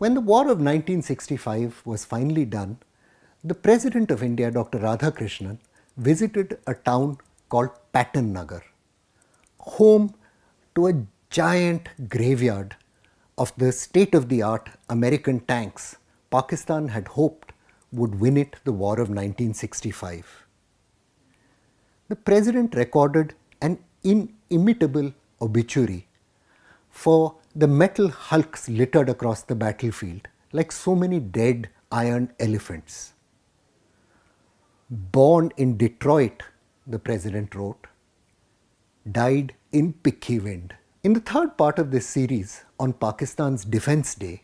When the War of 1965 was finally done, the President of India, Dr. Radhakrishnan, visited a town called Patan Nagar, home to a giant graveyard of the state-of-the-art American tanks Pakistan had hoped would win it the War of 1965. The President recorded an inimitable obituary for the metal hulks littered across the battlefield like so many dead iron elephants. Born in Detroit, the President wrote, died in Pikhivind. In the third part of this series on Pakistan's Defence Day,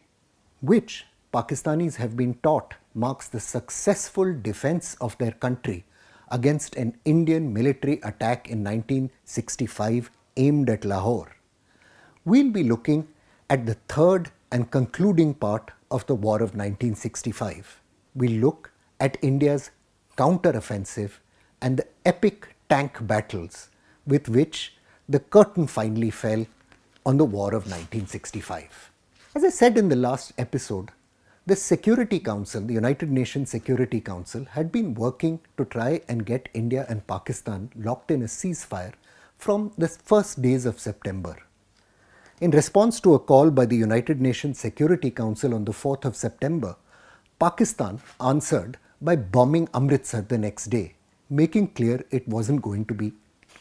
which Pakistanis have been taught marks the successful defence of their country against an Indian military attack in 1965 aimed at Lahore, we'll be looking at the third and concluding part of the War of 1965. We'll look at India's counter-offensive and the epic tank battles with which the curtain finally fell on the War of 1965. As I said in the last episode, the Security Council, the United Nations Security Council, had been working to try and get India and Pakistan locked in a ceasefire from the first days of September. In response to a call by the United Nations Security Council on the 4th of September, Pakistan answered by bombing Amritsar the next day, making clear it wasn't going to be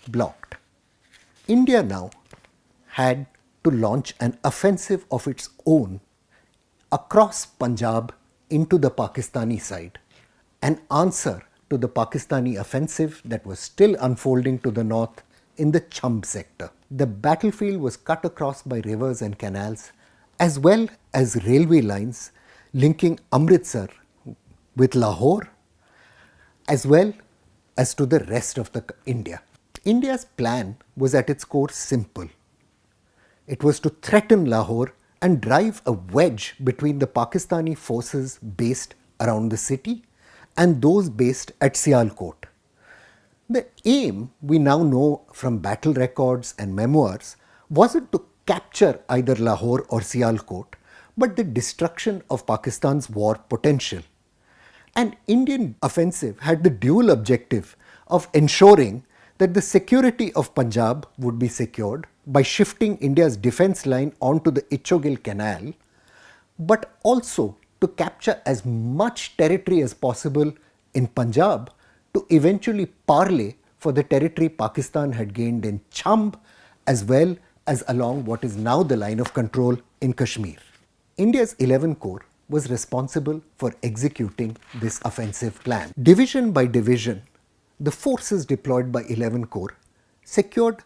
blocked. India now had to launch an offensive of its own across Punjab into the Pakistani side, an answer to the Pakistani offensive that was still unfolding to the north in the Chamb sector. The battlefield was cut across by rivers and canals, as well as railway lines linking Amritsar with Lahore, as well as to the rest of India. India's plan was at its core simple. It was to threaten Lahore and drive a wedge between the Pakistani forces based around the city and those based at Sialkot. The aim, we now know from battle records and memoirs, wasn't to capture either Lahore or Sialkot, but the destruction of Pakistan's war potential. An Indian offensive had the dual objective of ensuring that the security of Punjab would be secured by shifting India's defence line onto the Ichogil Canal, but also to capture as much territory as possible in Punjab to eventually parley for the territory Pakistan had gained in Chamb as well as along what is now the line of control in Kashmir. India's 11th Corps was responsible for executing this offensive plan. Division by division, the forces deployed by 11th Corps secured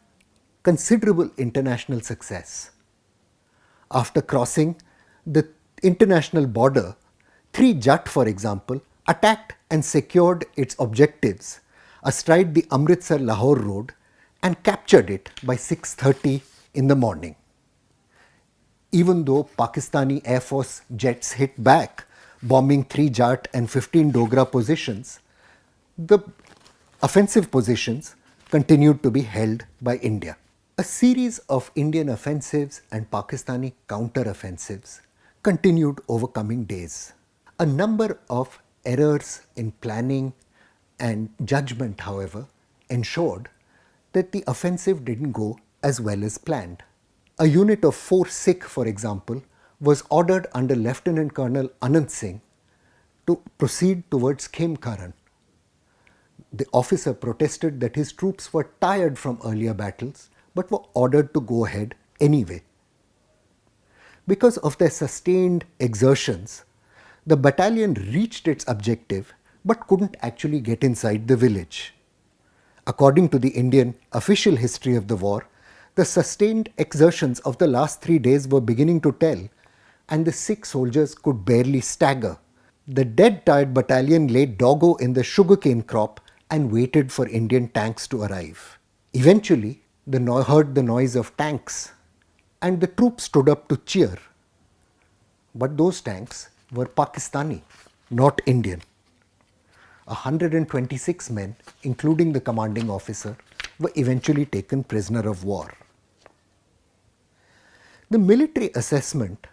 considerable international success. After crossing the international border, 3 Jat, for example, attacked and secured its objectives astride the Amritsar-Lahore road and captured it by 6:30 in the morning. Even though Pakistani Air Force jets hit back, bombing 3 Jat and 15 Dogra positions, the offensive positions continued to be held by India. A series of Indian offensives and Pakistani counter-offensives continued over coming days. A number of errors in planning and judgment, however, ensured that the offensive didn't go as well as planned. A unit of 4 Sikh, for example, was ordered under Lieutenant Colonel Anand Singh to proceed towards Khemkaran. The officer protested that his troops were tired from earlier battles but were ordered to go ahead anyway. Because of their sustained exertions, the battalion reached its objective but couldn't actually get inside the village. According to the Indian official history of the war, the sustained exertions of the last 3 days were beginning to tell, and the Sikh soldiers could barely stagger. The dead tired battalion lay doggo in the sugarcane crop and waited for Indian tanks to arrive. Eventually, they heard the noise of tanks and the troops stood up to cheer. But those tanks were Pakistani, not Indian. 126 men, including the commanding officer, were eventually taken prisoner of war. The military assessment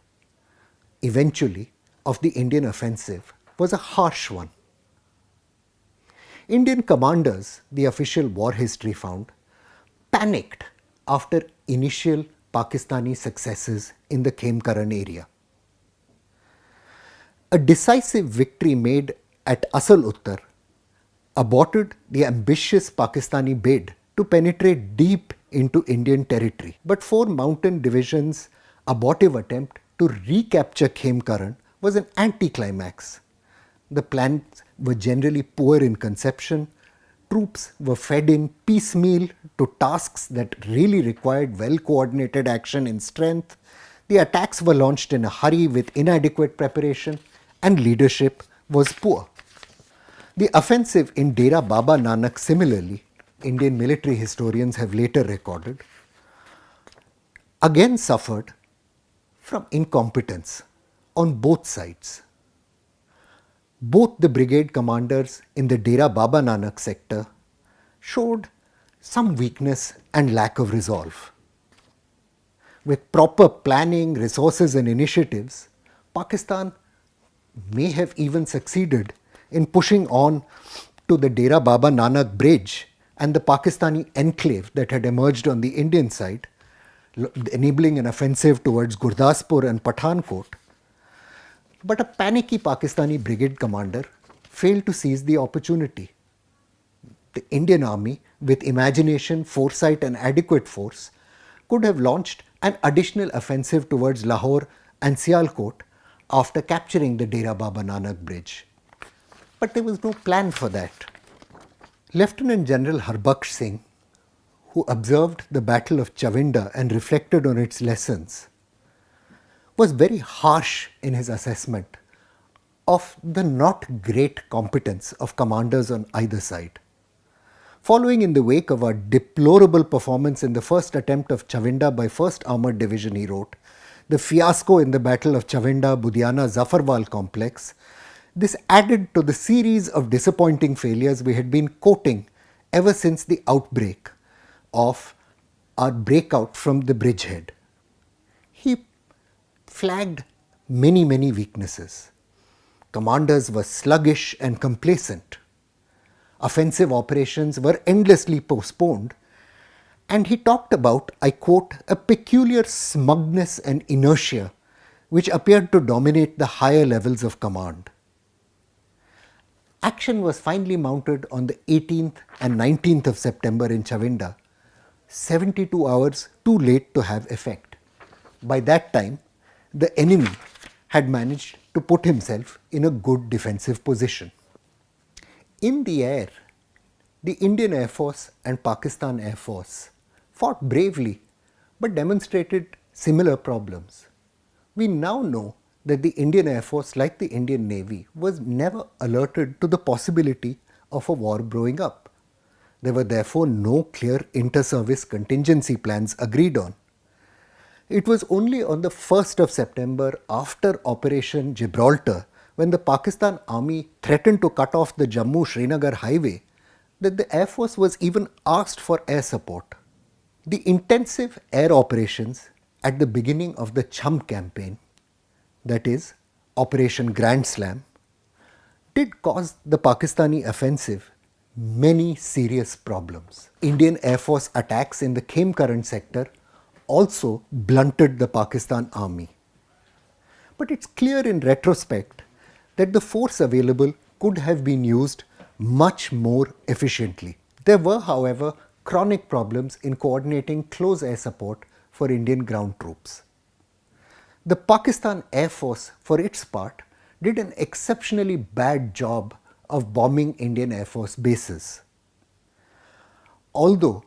eventually, of the Indian offensive was a harsh one. Indian commanders, the official war history found, panicked after initial Pakistani successes in the Khemkaran area. A decisive victory made at Asal Uttar aborted the ambitious Pakistani bid to penetrate deep into Indian territory. But 4 mountain divisions' abortive attempt to recapture Khemkaran was an anticlimax. The plans were generally poor in conception. Troops were fed in piecemeal to tasks that really required well-coordinated action in strength. The attacks were launched in a hurry with inadequate preparation, and leadership was poor. The offensive in Dera Baba Nanak, similarly, Indian military historians have later recorded, again suffered from incompetence on both sides. Both the brigade commanders in the Dera Baba Nanak sector showed some weakness and lack of resolve. With proper planning, resources and initiatives, Pakistan may have even succeeded in pushing on to the Dera Baba Nanak bridge and the Pakistani enclave that had emerged on the Indian side, enabling an offensive towards Gurdaspur and Pathankot. But a panicky Pakistani brigade commander failed to seize the opportunity. The Indian army, with imagination, foresight and adequate force, could have launched an additional offensive towards Lahore and Sialkot after capturing the Dera Baba Nanak bridge. But there was no plan for that. Lieutenant General Harbaksh Singh, who observed the Battle of Chavinda and reflected on its lessons, was very harsh in his assessment of the not great competence of commanders on either side. Following in the wake of a deplorable performance in the first attempt of Chavinda by 1st Armoured Division, he wrote, the fiasco in the Battle of Chavinda, Budhiana, Zafarwal complex, this added to the series of disappointing failures we had been quoting ever since the outbreak of our breakout from the bridgehead. He flagged many weaknesses. Commanders were sluggish and complacent. Offensive operations were endlessly postponed, and he talked about, I quote, a peculiar smugness and inertia which appeared to dominate the higher levels of command. Action was finally mounted on the 18th and 19th of September in Chavinda, 72 hours too late to have effect. By that time, the enemy had managed to put himself in a good defensive position. In the air, the Indian Air Force and Pakistan Air Force fought bravely but demonstrated similar problems. We now know that the Indian Air Force, like the Indian Navy, was never alerted to the possibility of a war brewing up. There were therefore no clear inter-service contingency plans agreed on. It was only on the 1st of September, after Operation Gibraltar, when the Pakistan Army threatened to cut off the Jammu-Srinagar highway, that the Air Force was even asked for air support. The intensive air operations at the beginning of the Cham campaign, that is, Operation Grand Slam, did cause the Pakistani offensive many serious problems. Indian Air Force attacks in the Khemkaran sector also blunted the Pakistan Army. But it's clear in retrospect that the force available could have been used much more efficiently. There were, however, chronic problems in coordinating close air support for Indian ground troops. The Pakistan Air Force, for its part, did an exceptionally bad job of bombing Indian Air Force bases. Although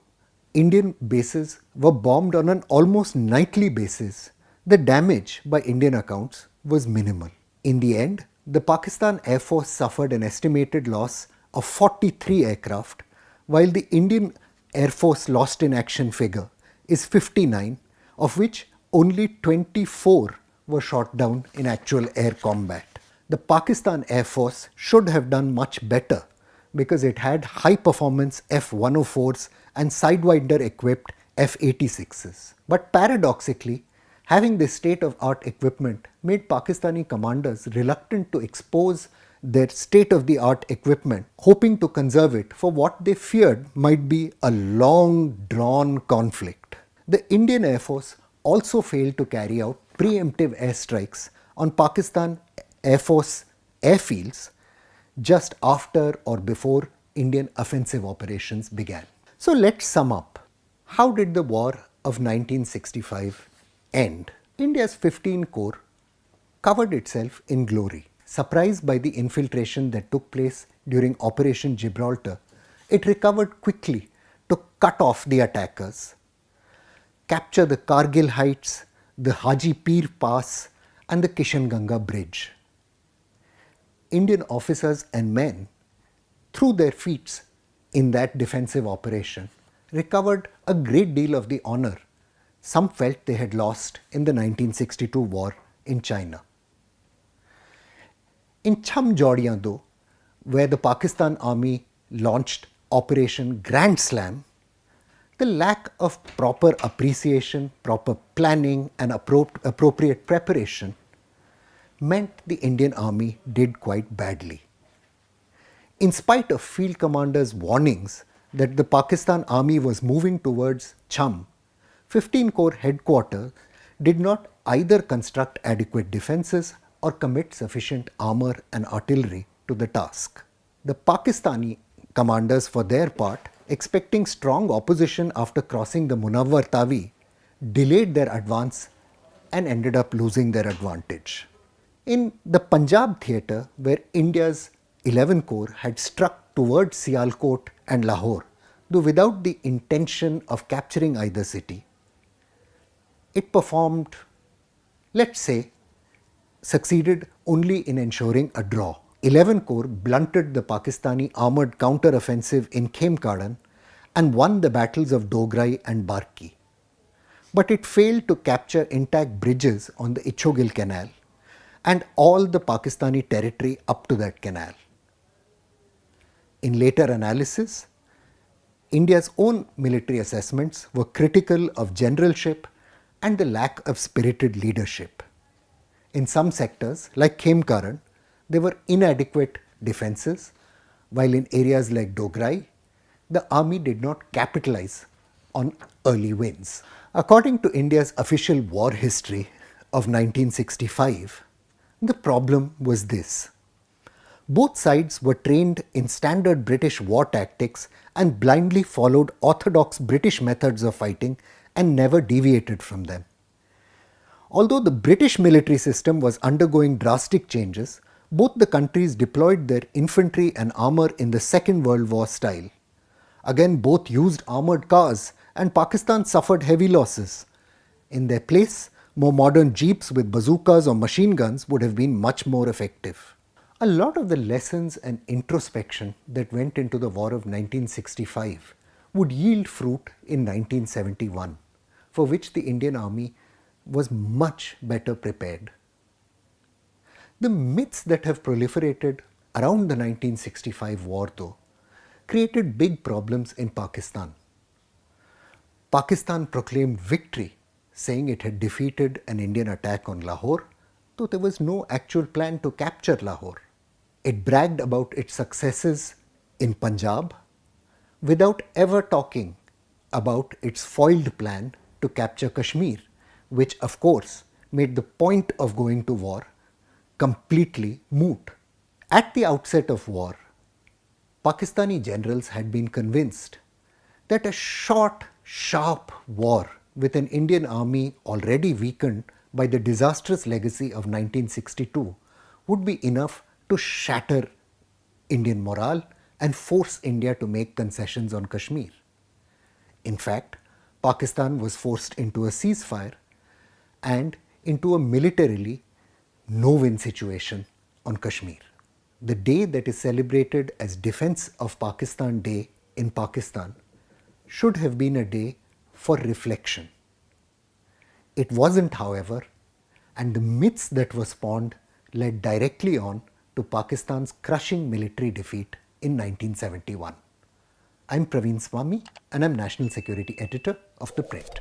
Indian bases were bombed on an almost nightly basis, the damage by Indian accounts was minimal. In the end, the Pakistan Air Force suffered an estimated loss of 43 aircraft, while the Indian Air Force lost in action figure is 59, of which only 24 were shot down in actual air combat. The Pakistan Air Force should have done much better because it had high-performance F-104s and Sidewinder-equipped F-86s. But paradoxically, Having this state-of-art equipment made Pakistani commanders reluctant to expose their state-of-the-art equipment, hoping to conserve it for what they feared might be a long-drawn conflict. The Indian Air Force also failed to carry out preemptive airstrikes on Pakistan Air Force airfields just after or before Indian offensive operations began. So let's sum up. How did the war of 1965 end? India's 15 Corps covered itself in glory. Surprised by the infiltration that took place during Operation Gibraltar, it recovered quickly to cut off the attackers, capture the Kargil Heights, the Haji Pir Pass and the Kishanganga Bridge. Indian officers and men, through their feats in that defensive operation, recovered a great deal of the honor some felt they had lost in the 1962 war in China. In Cham Jaudiyan though, where the Pakistan Army launched Operation Grand Slam, the lack of proper appreciation, proper planning and appropriate preparation meant the Indian Army did quite badly. In spite of Field Commander's warnings that the Pakistan Army was moving towards Cham, 15 Corps headquarters did not either construct adequate defences or commit sufficient armour and artillery to the task. The Pakistani commanders, for their part, expecting strong opposition after crossing the Munawwar Tawi, delayed their advance and ended up losing their advantage. In the Punjab theatre, where India's 11 Corps had struck towards Sialkot and Lahore, though without the intention of capturing either city, it performed, let's say, succeeded only in ensuring a draw. 11 Corps blunted the Pakistani armoured counter-offensive in Khemkaran and won the battles of Dograi and Barki. But it failed to capture intact bridges on the Ichogil Canal and all the Pakistani territory up to that canal. In later analysis, India's own military assessments were critical of generalship and the lack of spirited leadership. In some sectors, like Khemkaran, there were inadequate defences, while in areas like Dograi, the army did not capitalize on early wins. According to India's official war history of 1965, the problem was this. Both sides were trained in standard British war tactics and blindly followed orthodox British methods of fighting and never deviated from them. Although the British military system was undergoing drastic changes, both the countries deployed their infantry and armour in the Second World War style. Again, both used armoured cars and Pakistan suffered heavy losses. In their place, more modern jeeps with bazookas or machine guns would have been much more effective. A lot of the lessons and introspection that went into the war of 1965 would yield fruit in 1971, for which the Indian Army was much better prepared. The myths that have proliferated around the 1965 war, though, created big problems in Pakistan. Pakistan proclaimed victory, saying it had defeated an Indian attack on Lahore, though there was no actual plan to capture Lahore. It bragged about its successes in Punjab without ever talking about its foiled plan to capture Kashmir, which of course made the point of going to war completely moot. At the outset of war, Pakistani generals had been convinced that a short, sharp war with an Indian army already weakened by the disastrous legacy of 1962 would be enough to shatter Indian morale and force India to make concessions on Kashmir. In fact, Pakistan was forced into a ceasefire and into a militarily no-win situation on Kashmir. The day that is celebrated as Defence of Pakistan Day in Pakistan should have been a day for reflection. It wasn't, however, and the myths that were spawned led directly on to Pakistan's crushing military defeat in 1971. I'm Praveen Swami and I'm National Security Editor of ThePrint.